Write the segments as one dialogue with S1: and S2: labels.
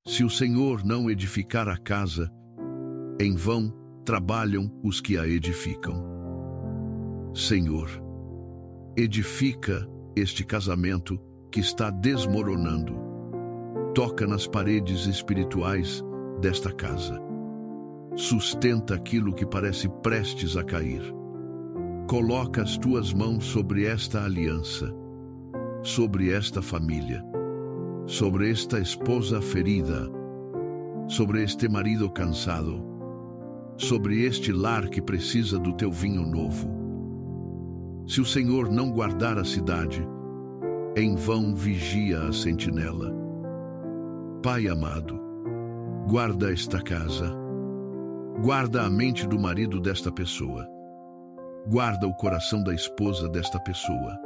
S1: Se o Senhor não edificar a casa, em vão trabalham os que a edificam. Senhor, edifica este casamento que está desmoronando. Toca nas paredes espirituais desta casa. Sustenta aquilo que parece prestes a cair. Coloca as tuas mãos sobre esta aliança, sobre esta família, sobre esta esposa ferida, sobre este marido cansado, sobre este lar que precisa do teu vinho novo. Se o Senhor não guardar a cidade, em vão vigia a sentinela. Pai amado, guarda esta casa, guarda a mente do marido desta pessoa, guarda o coração da esposa desta pessoa,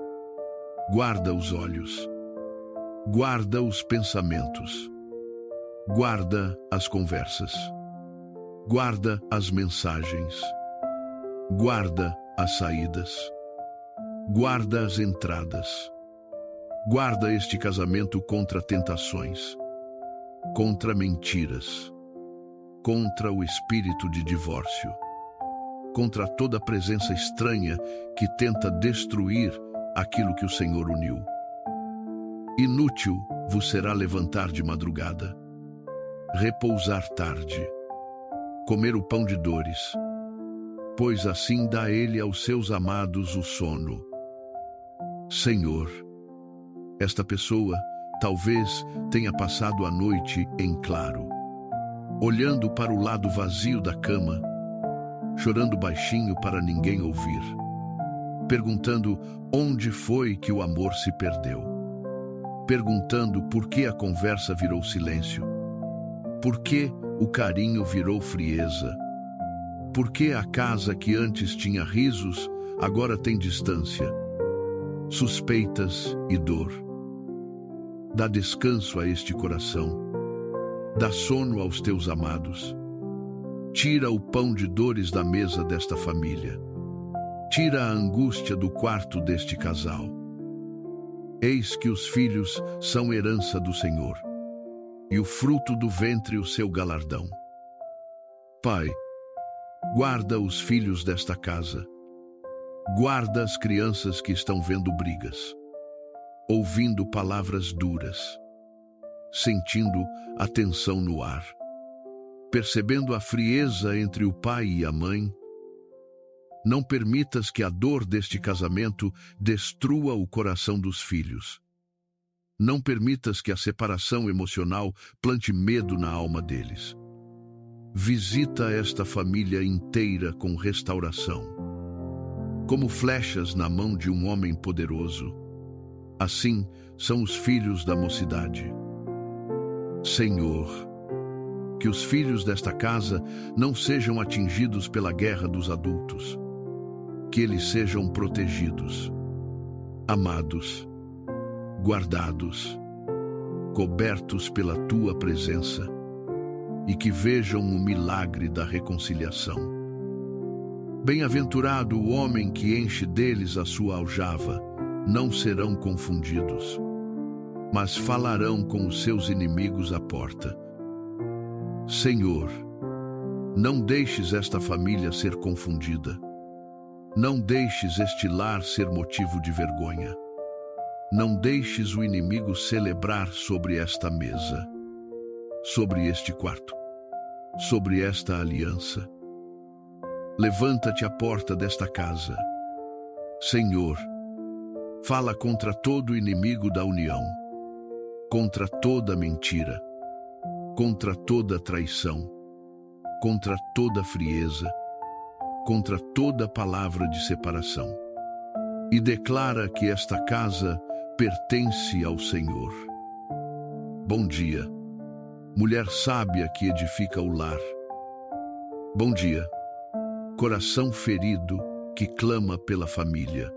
S1: guarda os olhos, guarda os pensamentos, guarda as conversas, guarda as mensagens, guarda as saídas, guarda as entradas, guarda este casamento contra tentações, contra mentiras, contra o espírito de divórcio, contra toda presença estranha que tenta destruir aquilo que o Senhor uniu. Inútil vos será levantar de madrugada, repousar tarde, comer o pão de dores, pois assim dá ele aos seus amados o sono. Senhor, esta pessoa talvez tenha passado a noite em claro, olhando para o lado vazio da cama, chorando baixinho para ninguém ouvir, perguntando onde foi que o amor se perdeu, perguntando por que a conversa virou silêncio, por que o carinho virou frieza, por que a casa que antes tinha risos agora tem distância, suspeitas e dor. Dá descanso a este coração, dá sono aos teus amados. Tira o pão de dores da mesa desta família. Tira a angústia do quarto deste casal. Eis que os filhos são herança do Senhor, e o fruto do ventre o seu galardão. Pai, guarda os filhos desta casa. Guarda as crianças que estão vendo brigas, ouvindo palavras duras, sentindo a tensão no ar, percebendo a frieza entre o pai e a mãe. Não permitas que a dor deste casamento destrua o coração dos filhos. Não permitas que a separação emocional plante medo na alma deles. Visita esta família inteira com restauração. Como flechas na mão de um homem poderoso, assim são os filhos da mocidade. Senhor, que os filhos desta casa não sejam atingidos pela guerra dos adultos, que eles sejam protegidos, amados, guardados, cobertos pela tua presença, e que vejam o milagre da reconciliação. Bem-aventurado o homem que enche deles a sua aljava, não serão confundidos, mas falarão com os seus inimigos à porta. Senhor, não deixes esta família ser confundida. Não deixes este lar ser motivo de vergonha. Não deixes o inimigo celebrar sobre esta mesa, sobre este quarto, sobre esta aliança. Levanta-te à porta desta casa. Senhor, fala contra todo inimigo da união, contra toda mentira, contra toda traição, contra toda frieza, contra toda palavra de separação. E declara que esta casa pertence ao Senhor. Bom dia, mulher sábia que edifica o lar. Bom dia, coração ferido que clama pela família.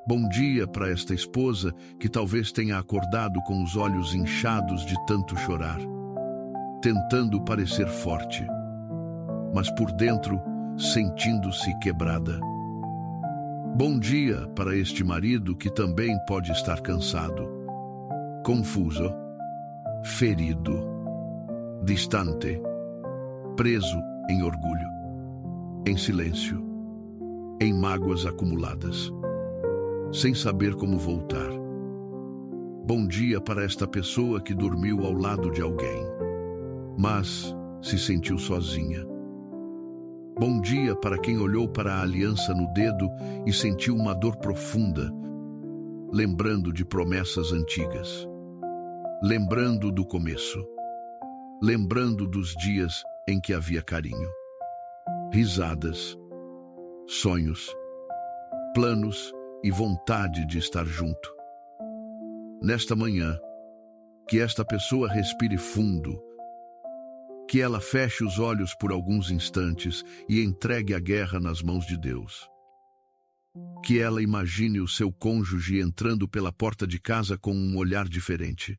S1: Bom dia para esta esposa que talvez tenha acordado com os olhos inchados de tanto chorar, tentando parecer forte, mas por dentro sentindo-se quebrada. Bom dia para este marido que também pode estar cansado, confuso, ferido, distante, preso em orgulho, em silêncio, em mágoas acumuladas, sem saber como voltar. Bom dia para esta pessoa que dormiu ao lado de alguém, mas se sentiu sozinha. Bom dia para quem olhou para a aliança no dedo e sentiu uma dor profunda, lembrando de promessas antigas, lembrando do começo, lembrando dos dias em que havia carinho, risadas, sonhos, planos e vontade de estar junto. Nesta manhã, que esta pessoa respire fundo, que ela feche os olhos por alguns instantes e entregue a guerra nas mãos de Deus. Que ela imagine o seu cônjuge entrando pela porta de casa com um olhar diferente,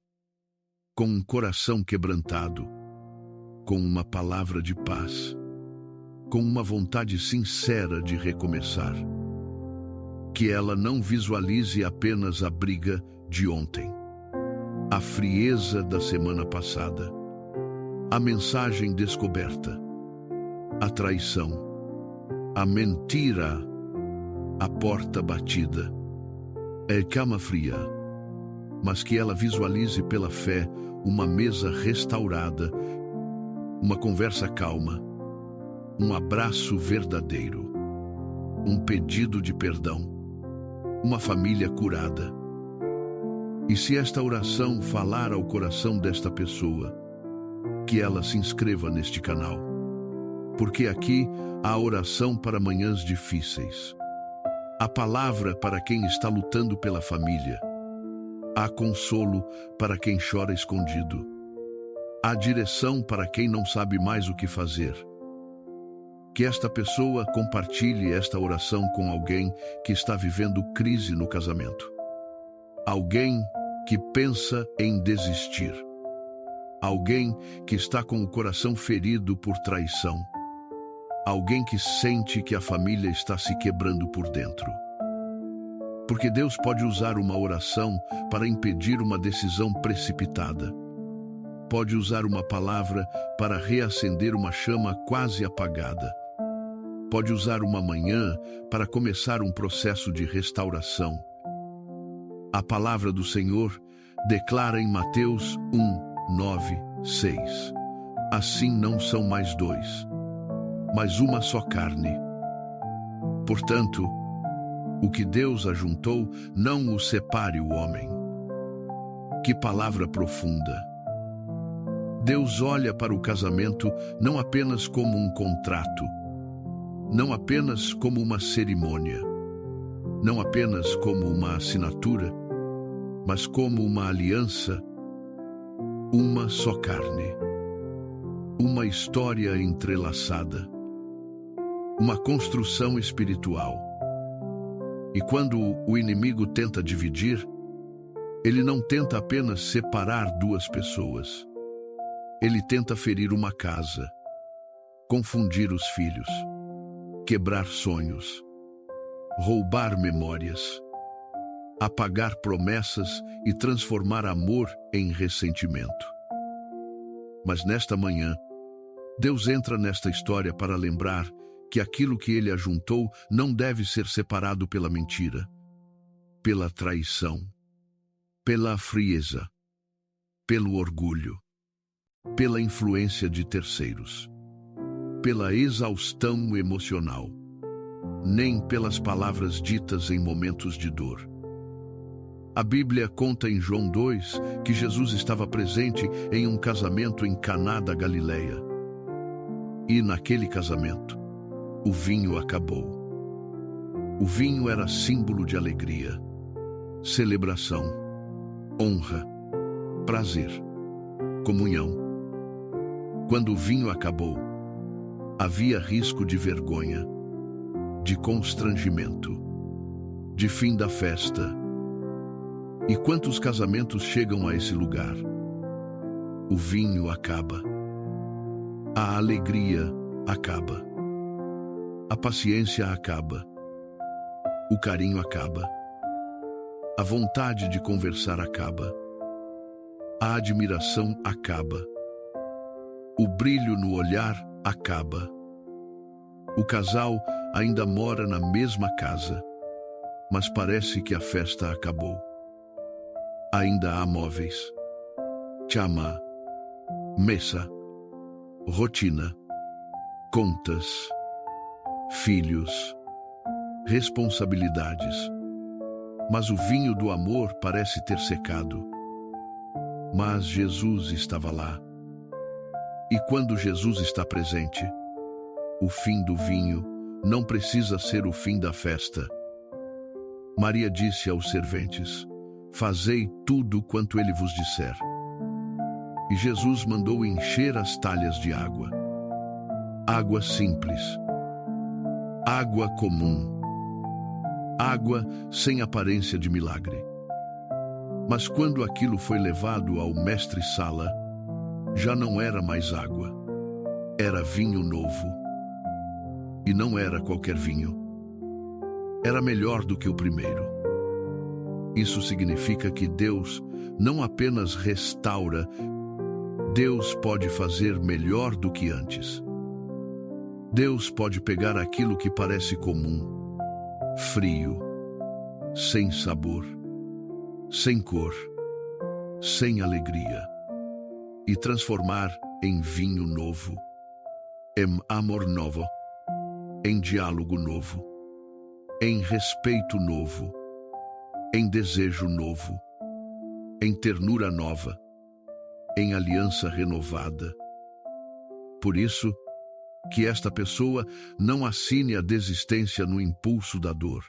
S1: com um coração quebrantado, com uma palavra de paz, com uma vontade sincera de recomeçar. Que ela não visualize apenas a briga de ontem, a frieza da semana passada, a mensagem descoberta, a traição, a mentira, a porta batida, a cama fria, mas que ela visualize pela fé uma mesa restaurada, uma conversa calma, um abraço verdadeiro, um pedido de perdão, uma família curada. E se esta oração falar ao coração desta pessoa, que ela se inscreva neste canal, porque aqui há oração para manhãs difíceis, há palavra para quem está lutando pela família, há consolo para quem chora escondido, há direção para quem não sabe mais o que fazer. Que esta pessoa compartilhe esta oração com alguém que está vivendo crise no casamento, alguém que pensa em desistir, alguém que está com o coração ferido por traição, alguém que sente que a família está se quebrando por dentro. Porque Deus pode usar uma oração para impedir uma decisão precipitada. Pode usar uma palavra para reacender uma chama quase apagada. Pode usar uma manhã para começar um processo de restauração. A palavra do Senhor declara em Mateus 1:9-6. Assim não são mais dois, mas uma só carne. Portanto, o que Deus ajuntou, não o separe o homem. Que palavra profunda! Deus olha para o casamento não apenas como um contrato, não apenas como uma cerimônia, não apenas como uma assinatura, mas como uma aliança, uma só carne, uma história entrelaçada, uma construção espiritual. E quando o inimigo tenta dividir, ele não tenta apenas separar duas pessoas. Ele tenta ferir uma casa, confundir os filhos, quebrar sonhos, roubar memórias, apagar promessas e transformar amor em ressentimento. Mas nesta manhã, Deus entra nesta história para lembrar que aquilo que ele ajuntou não deve ser separado pela mentira, pela traição, pela frieza, pelo orgulho, pela influência de terceiros, pela exaustão emocional, nem pelas palavras ditas em momentos de dor. A Bíblia conta em João 2 que Jesus estava presente em um casamento em Caná da Galileia. E naquele casamento, o vinho acabou. O vinho era símbolo de alegria, celebração, honra, prazer, comunhão. Quando o vinho acabou, havia risco de vergonha, de constrangimento, de fim da festa. E quantos casamentos chegam a esse lugar? O vinho acaba. A alegria acaba. A paciência acaba. O carinho acaba. A vontade de conversar acaba. A admiração acaba. O brilho no olhar acaba. O casal ainda mora na mesma casa, mas parece que a festa acabou. Ainda há móveis, chama, mesa, rotina, contas, filhos, responsabilidades. Mas o vinho do amor parece ter secado. Mas Jesus estava lá. E quando Jesus está presente, o fim do vinho não precisa ser o fim da festa. Maria disse aos serventes: fazei tudo quanto ele vos disser. E Jesus mandou encher as talhas de água. Água simples. Água comum. Água sem aparência de milagre. Mas quando aquilo foi levado ao mestre-sala, já não era mais água. Era vinho novo. E não era qualquer vinho. Era melhor do que o primeiro. Isso significa que Deus não apenas restaura, Deus pode fazer melhor do que antes. Deus pode pegar aquilo que parece comum, frio, sem sabor, sem cor, sem alegria, e transformar em vinho novo, em amor novo, em diálogo novo, em respeito novo, em desejo novo, em ternura nova, em aliança renovada. Por isso, que esta pessoa não assine a desistência no impulso da dor.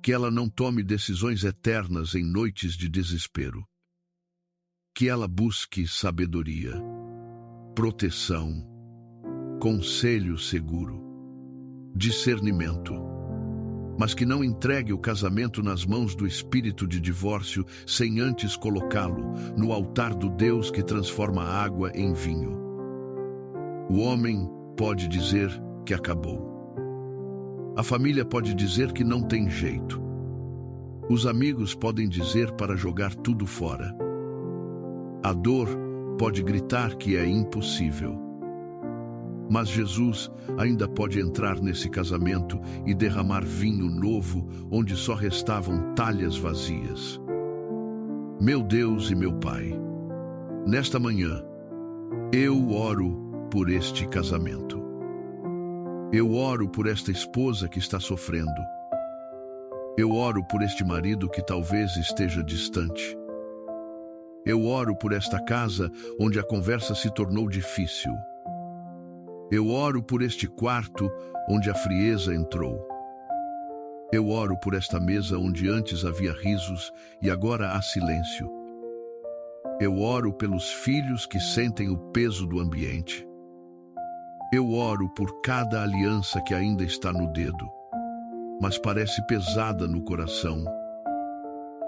S1: Que ela não tome decisões eternas em noites de desespero. Que ela busque sabedoria, proteção, conselho seguro, discernimento, mas que não entregue o casamento nas mãos do espírito de divórcio sem antes colocá-lo no altar do Deus que transforma a água em vinho. O homem pode dizer que acabou. A família pode dizer que não tem jeito. Os amigos podem dizer para jogar tudo fora. A dor pode gritar que é impossível. Mas Jesus ainda pode entrar nesse casamento e derramar vinho novo onde só restavam talhas vazias. Meu Deus e meu Pai, nesta manhã, eu oro por este casamento. Eu oro por esta esposa que está sofrendo. Eu oro por este marido que talvez esteja distante. Eu oro por esta casa onde a conversa se tornou difícil. Eu oro por este quarto onde a frieza entrou. Eu oro por esta mesa onde antes havia risos e agora há silêncio. Eu oro pelos filhos que sentem o peso do ambiente. Eu oro por cada aliança que ainda está no dedo, mas parece pesada no coração.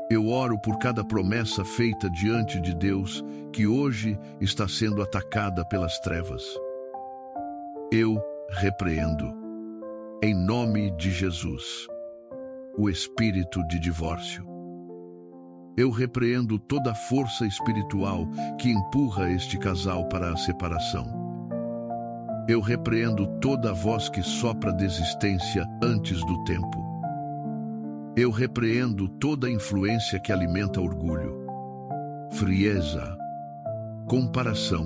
S1: Eu oro por cada promessa feita diante de Deus que hoje está sendo atacada pelas trevas. Eu repreendo, em nome de Jesus, o espírito de divórcio. Eu repreendo toda a força espiritual que empurra este casal para a separação. Eu repreendo toda a voz que sopra desistência antes do tempo. Eu repreendo toda a influência que alimenta orgulho, frieza, comparação,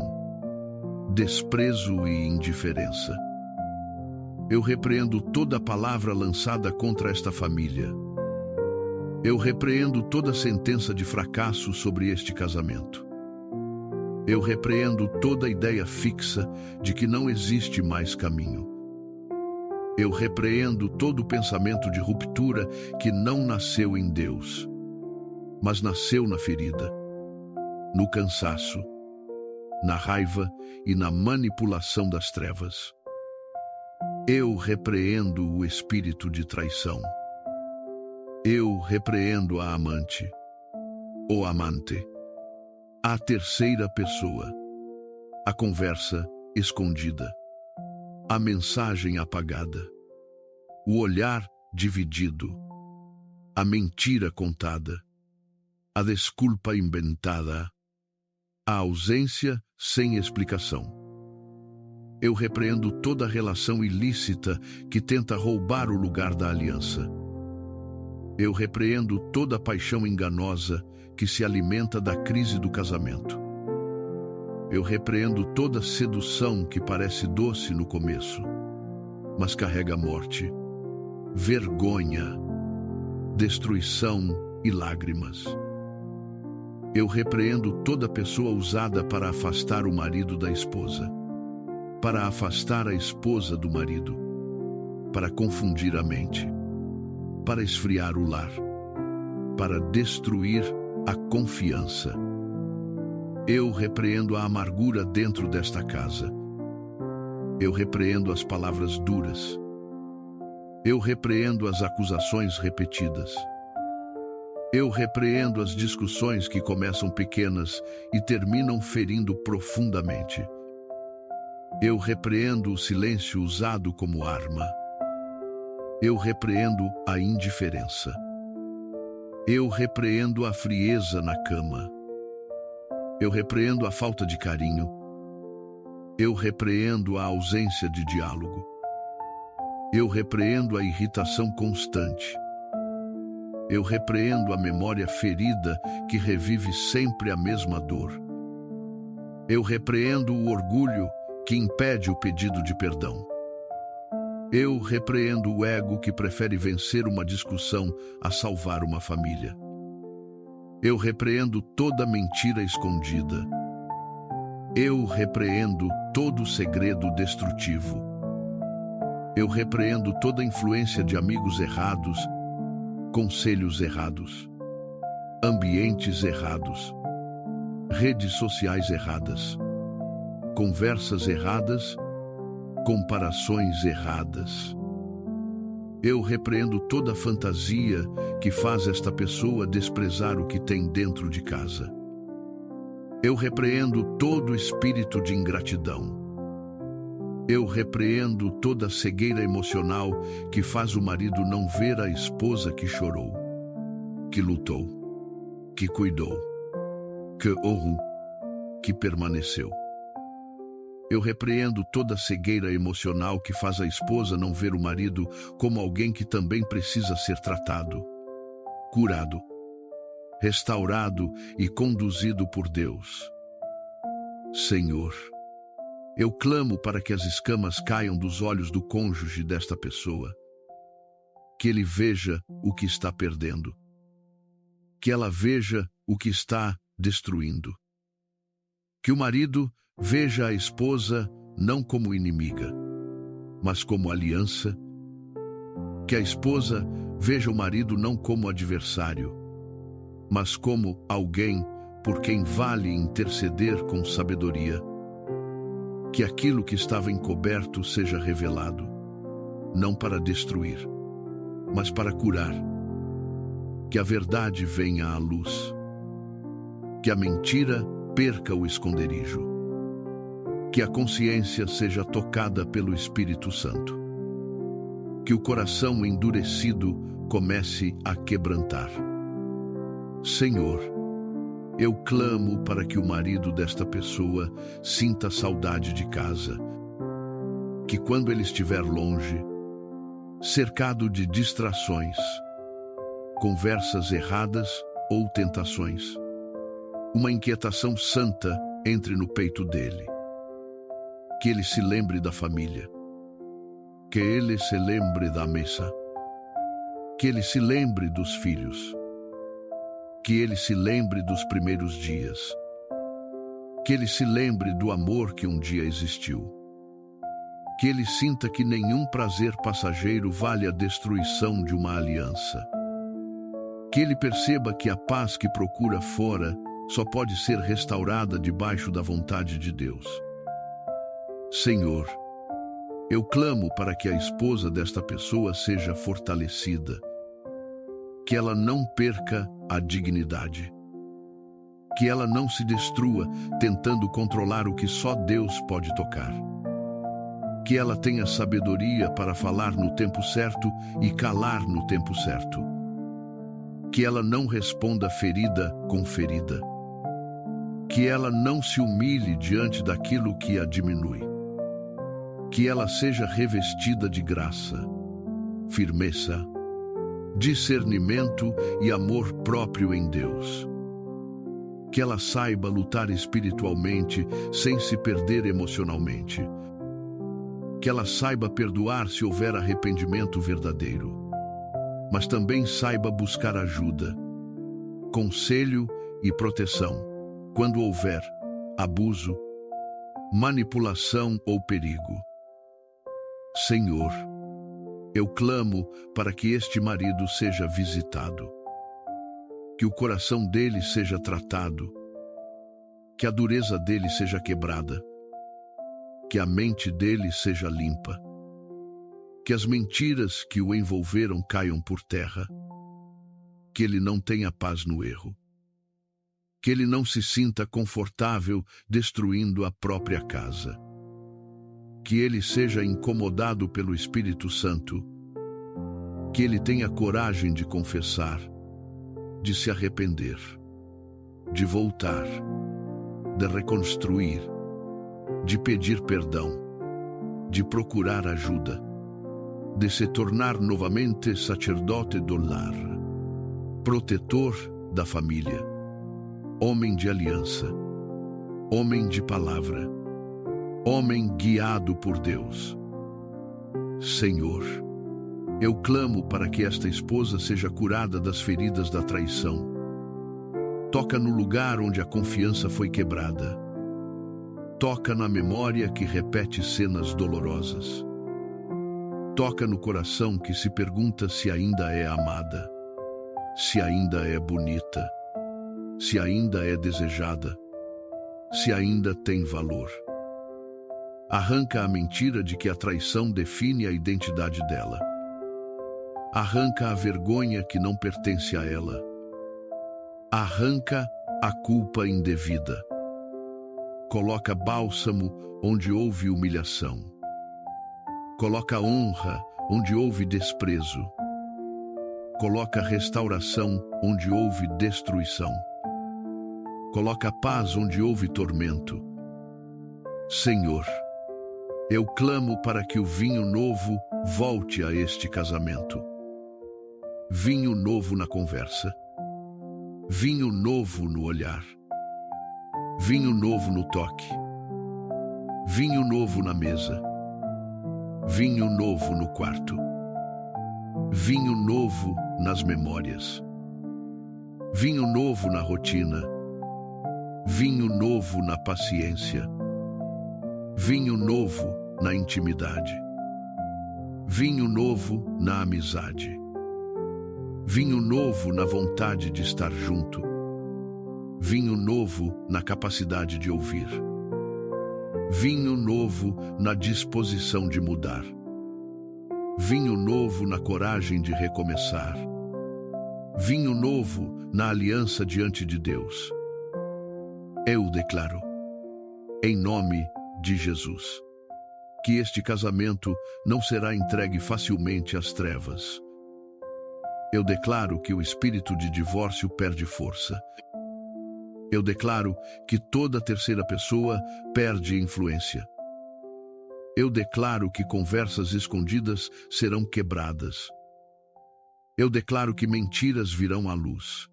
S1: desprezo e indiferença. Eu repreendo toda a palavra lançada contra esta família. Eu repreendo toda sentença de fracasso sobre este casamento. Eu repreendo toda ideia fixa de que não existe mais caminho. Eu repreendo todo pensamento de ruptura que não nasceu em Deus, mas nasceu na ferida, no cansaço, na raiva e na manipulação das trevas. Eu repreendo o espírito de traição. Eu repreendo a amante, o amante, a terceira pessoa, a conversa escondida, a mensagem apagada, o olhar dividido, a mentira contada, a desculpa inventada, a ausência sem explicação. Eu repreendo toda relação ilícita que tenta roubar o lugar da aliança. Eu repreendo toda paixão enganosa que se alimenta da crise do casamento. Eu repreendo toda sedução que parece doce no começo, mas carrega morte, vergonha, destruição e lágrimas. Eu repreendo toda pessoa usada para afastar o marido da esposa, para afastar a esposa do marido, para confundir a mente, para esfriar o lar, para destruir a confiança. Eu repreendo a amargura dentro desta casa. Eu repreendo as palavras duras. Eu repreendo as acusações repetidas. Eu repreendo as discussões que começam pequenas e terminam ferindo profundamente. Eu repreendo o silêncio usado como arma. Eu repreendo a indiferença. Eu repreendo a frieza na cama. Eu repreendo a falta de carinho. Eu repreendo a ausência de diálogo. Eu repreendo a irritação constante. Eu repreendo a memória ferida que revive sempre a mesma dor. Eu repreendo o orgulho que impede o pedido de perdão. Eu repreendo o ego que prefere vencer uma discussão a salvar uma família. Eu repreendo toda mentira escondida. Eu repreendo todo segredo destrutivo. Eu repreendo toda influência de amigos errados, conselhos errados, ambientes errados, redes sociais erradas, conversas erradas, comparações erradas. Eu repreendo toda fantasia que faz esta pessoa desprezar o que tem dentro de casa. Eu repreendo todo espírito de ingratidão. Eu repreendo toda cegueira emocional que faz o marido não ver a esposa que chorou, que lutou, que cuidou, que honrou, que permaneceu. Eu repreendo toda cegueira emocional que faz a esposa não ver o marido como alguém que também precisa ser tratado, curado, restaurado e conduzido por Deus. Senhor, eu clamo para que as escamas caiam dos olhos do cônjuge desta pessoa, que ele veja o que está perdendo, que ela veja o que está destruindo, que o marido veja a esposa não como inimiga, mas como aliança, que a esposa veja o marido não como adversário, mas como alguém por quem vale interceder com sabedoria, que aquilo que estava encoberto seja revelado, não para destruir, mas para curar, que a verdade venha à luz, que a mentira perca o esconderijo, que a consciência seja tocada pelo Espírito Santo, que o coração endurecido comece a quebrantar. Senhor, eu clamo para que o marido desta pessoa sinta saudade de casa, que quando ele estiver longe, cercado de distrações, conversas erradas ou tentações, uma inquietação santa entre no peito dele. Que ele se lembre da família, que ele se lembre da mesa, que ele se lembre dos filhos, que ele se lembre dos primeiros dias, que ele se lembre do amor que um dia existiu, que ele sinta que nenhum prazer passageiro vale a destruição de uma aliança, que ele perceba que a paz que procura fora só pode ser restaurada debaixo da vontade de Deus. Senhor, eu clamo para que a esposa desta pessoa seja fortalecida, que ela não perca a dignidade, que ela não se destrua tentando controlar o que só Deus pode tocar, que ela tenha sabedoria para falar no tempo certo e calar no tempo certo, que ela não responda ferida com ferida, Que ela não se humilhe diante daquilo que a diminui. Que ela seja revestida de graça, firmeza, discernimento e amor próprio em Deus. Que ela saiba lutar espiritualmente sem se perder emocionalmente. Que ela saiba perdoar se houver arrependimento verdadeiro, mas também saiba buscar ajuda, conselho e proteção quando houver abuso, manipulação ou perigo. Senhor, eu clamo para que este marido seja visitado, que o coração dele seja tratado, que a dureza dele seja quebrada, que a mente dele seja limpa, que as mentiras que o envolveram caiam por terra, que ele não tenha paz no erro, que ele não se sinta confortável destruindo a própria casa, que ele seja incomodado pelo Espírito Santo, que ele tenha coragem de confessar, de se arrepender, de voltar, de reconstruir, de pedir perdão, de procurar ajuda, de se tornar novamente sacerdote do lar, protetor da família, homem de aliança, homem de palavra, homem guiado por Deus. Senhor, eu clamo para que esta esposa seja curada das feridas da traição. Toca no lugar onde a confiança foi quebrada. Toca na memória que repete cenas dolorosas. Toca no coração que se pergunta se ainda é amada, se ainda é bonita, se ainda é desejada, se ainda tem valor. Arranca a mentira de que a traição define a identidade dela. Arranca a vergonha que não pertence a ela. Arranca a culpa indevida. Coloca bálsamo onde houve humilhação. Coloca honra onde houve desprezo. Coloca restauração onde houve destruição. Coloca paz onde houve tormento. Senhor, eu clamo para que o vinho novo volte a este casamento. Vinho novo na conversa. Vinho novo no olhar. Vinho novo no toque. Vinho novo na mesa. Vinho novo no quarto. Vinho novo nas memórias. Vinho novo na rotina. Vinho novo na paciência. Vinho novo na intimidade. Vinho novo na amizade. Vinho novo na vontade de estar junto. Vinho novo na capacidade de ouvir. Vinho novo na disposição de mudar. Vinho novo na coragem de recomeçar. Vinho novo na aliança diante de Deus. Eu declaro, em nome de Jesus, que este casamento não será entregue facilmente às trevas. Eu declaro que o espírito de divórcio perde força. Eu declaro que toda terceira pessoa perde influência. Eu declaro que conversas escondidas serão quebradas. Eu declaro que mentiras virão à luz.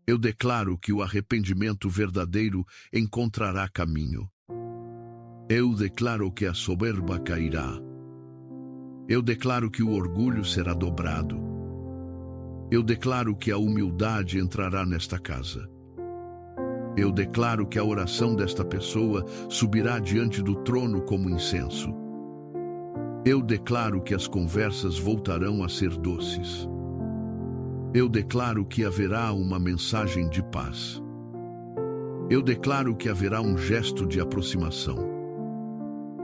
S1: Eu declaro que o arrependimento verdadeiro encontrará caminho. Eu declaro que a soberba cairá. Eu declaro que o orgulho será dobrado. Eu declaro que a humildade entrará nesta casa. Eu declaro que a oração desta pessoa subirá diante do trono como incenso. Eu declaro que as conversas voltarão a ser doces. Eu declaro que haverá uma mensagem de paz. Eu declaro que haverá um gesto de aproximação.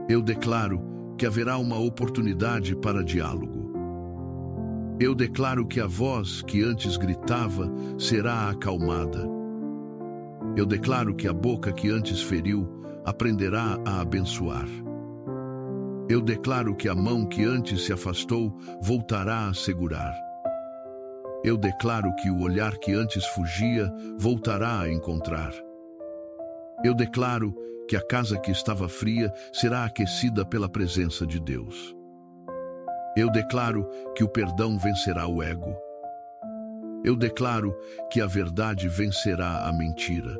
S1: Eu declaro que haverá uma oportunidade para diálogo. Eu declaro que a voz que antes gritava será acalmada. Eu declaro que a boca que antes feriu aprenderá a abençoar. Eu declaro que a mão que antes se afastou voltará a segurar. Eu declaro que o olhar que antes fugia voltará a encontrar. Eu declaro que a casa que estava fria será aquecida pela presença de Deus. Eu declaro que o perdão vencerá o ego. Eu declaro que a verdade vencerá a mentira.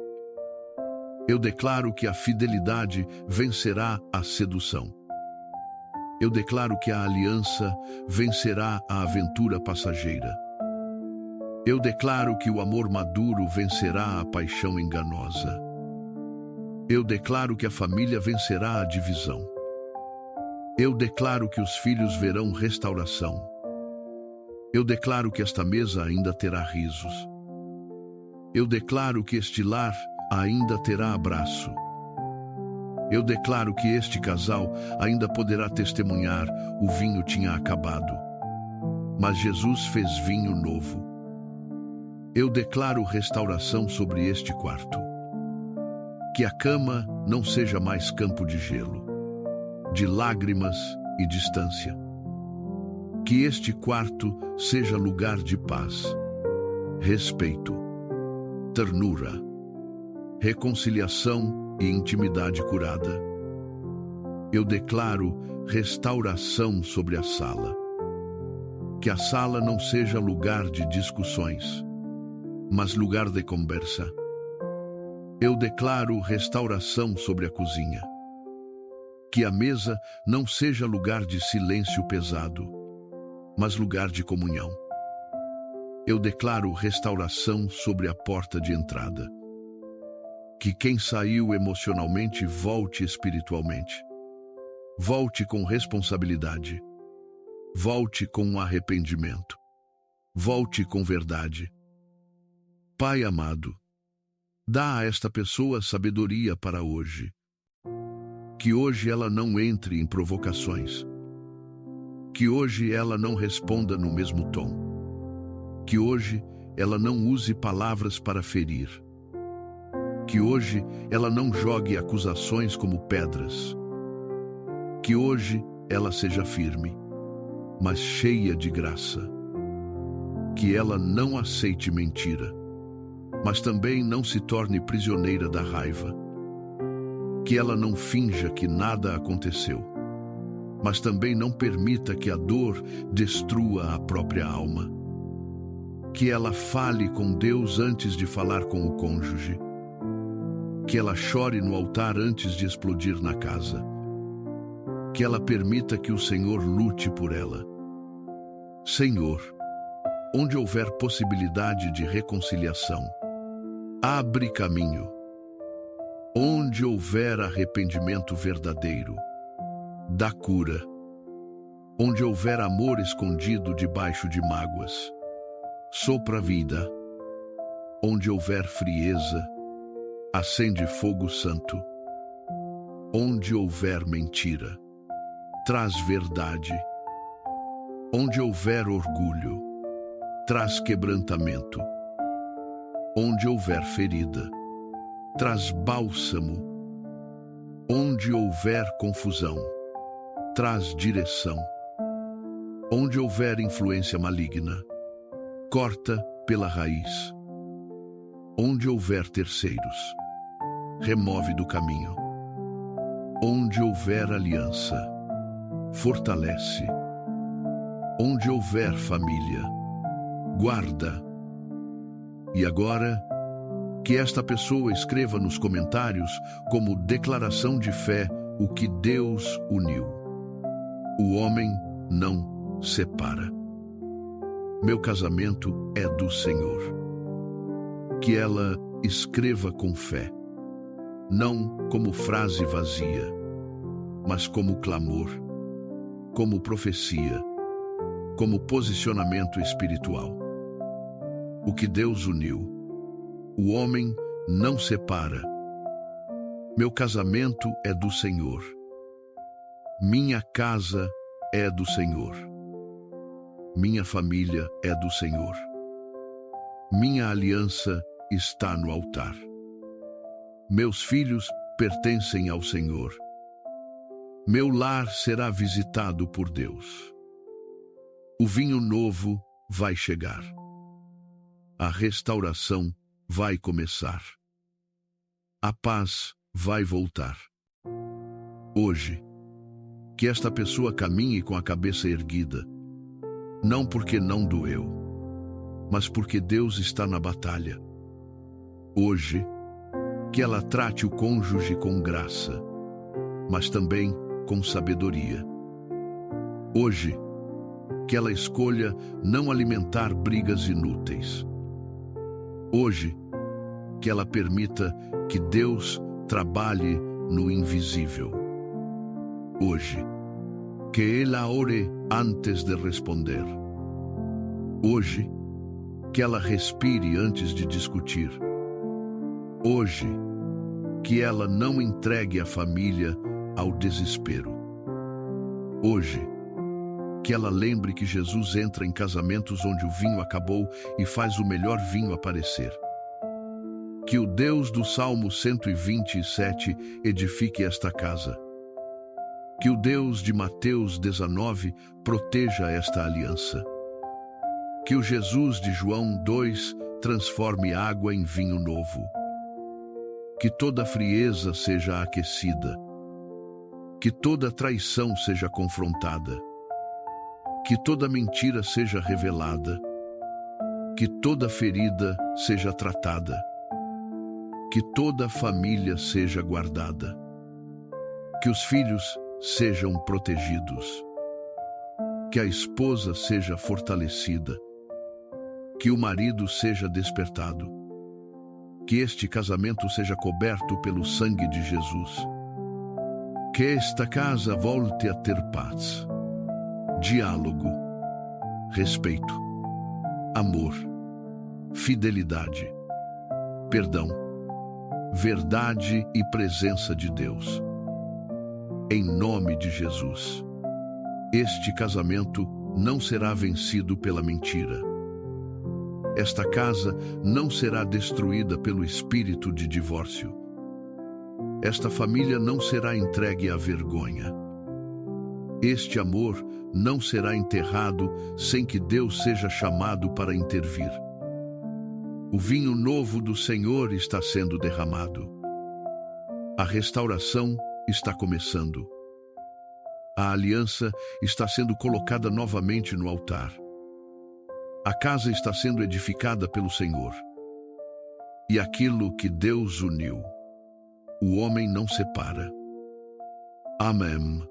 S1: Eu declaro que a fidelidade vencerá a sedução. Eu declaro que a aliança vencerá a aventura passageira. Eu declaro que o amor maduro vencerá a paixão enganosa. Eu declaro que a família vencerá a divisão. Eu declaro que os filhos verão restauração. Eu declaro que esta mesa ainda terá risos. Eu declaro que este lar ainda terá abraço. Eu declaro que este casal ainda poderá testemunhar: o vinho tinha acabado, mas Jesus fez vinho novo. Eu declaro restauração sobre este quarto. Que a cama não seja mais campo de gelo, de lágrimas e distância. Que este quarto seja lugar de paz, respeito, ternura, reconciliação e intimidade curada. Eu declaro restauração sobre a sala. Que a sala não seja lugar de discussões, mas lugar de conversa. Eu declaro restauração sobre a cozinha. Que a mesa não seja lugar de silêncio pesado, mas lugar de comunhão. Eu declaro restauração sobre a porta de entrada. Que quem saiu emocionalmente volte espiritualmente. Volte com responsabilidade. Volte com arrependimento. Volte com verdade. Pai amado, dá a esta pessoa sabedoria para hoje. Que hoje ela não entre em provocações. Que hoje ela não responda no mesmo tom. Que hoje ela não use palavras para ferir. Que hoje ela não jogue acusações como pedras. Que hoje ela seja firme, mas cheia de graça. Que ela não aceite mentira, mas também não se torne prisioneira da raiva. Que ela não finja que nada aconteceu, mas também não permita que a dor destrua a própria alma. Que ela fale com Deus antes de falar com o cônjuge. Que ela chore no altar antes de explodir na casa. Que ela permita que o Senhor lute por ela. Senhor, onde houver possibilidade de reconciliação, abre caminho. Onde houver arrependimento verdadeiro, dá cura. Onde houver amor escondido debaixo de mágoas, sopra vida. Onde houver frieza, acende fogo santo. Onde houver mentira, traz verdade. Onde houver orgulho, traz quebrantamento. Onde houver ferida, traz bálsamo. Onde houver confusão, traz direção. Onde houver influência maligna, corta pela raiz. Onde houver terceiros, remove do caminho. Onde houver aliança, fortalece. Onde houver família, guarda. E agora, que esta pessoa escreva nos comentários como declaração de fé o que Deus uniu. O homem não separa. Meu casamento é do Senhor. Que ela escreva com fé, não como frase vazia, mas como clamor, como profecia, como posicionamento espiritual. O que Deus uniu, o homem não separa. Meu casamento é do Senhor. Minha casa é do Senhor. Minha família é do Senhor. Minha aliança está no altar. Meus filhos pertencem ao Senhor. Meu lar será visitado por Deus. O vinho novo vai chegar. A restauração vai começar. a paz vai voltar. Hoje, que esta pessoa caminhe com a cabeça erguida, não porque não doeu, mas porque Deus está na batalha. Hoje, que ela trate o cônjuge com graça, mas também com sabedoria. Hoje, que ela escolha não alimentar brigas inúteis. Hoje, que ela permita que Deus trabalhe no invisível. Hoje, que ela ore antes de responder. Hoje, que ela respire antes de discutir. Hoje, que ela não entregue a família ao desespero. Hoje, que ela lembre que Jesus entra em casamentos onde o vinho acabou e faz o melhor vinho aparecer. Que o Deus do Salmo 127 edifique esta casa. Que o Deus de Mateus 19 proteja esta aliança. Que o Jesus de João 2 transforme água em vinho novo. Que toda frieza seja aquecida. Que toda traição seja confrontada. Que toda mentira seja revelada. Que toda ferida seja tratada. Que toda família seja guardada. Que os filhos sejam protegidos. Que a esposa seja fortalecida. Que o marido seja despertado. Que este casamento seja coberto pelo sangue de Jesus. Que esta casa volte a ter paz, diálogo, respeito, amor, fidelidade, perdão, verdade e presença de Deus. Em nome de Jesus, este casamento não será vencido pela mentira. Esta casa não será destruída pelo espírito de divórcio. Esta família não será entregue à vergonha. Este amor não será enterrado sem que Deus seja chamado para intervir. O vinho novo do Senhor está sendo derramado. A restauração está começando. A aliança está sendo colocada novamente no altar. A casa está sendo edificada pelo Senhor. E aquilo que Deus uniu, o homem não separa. Amém.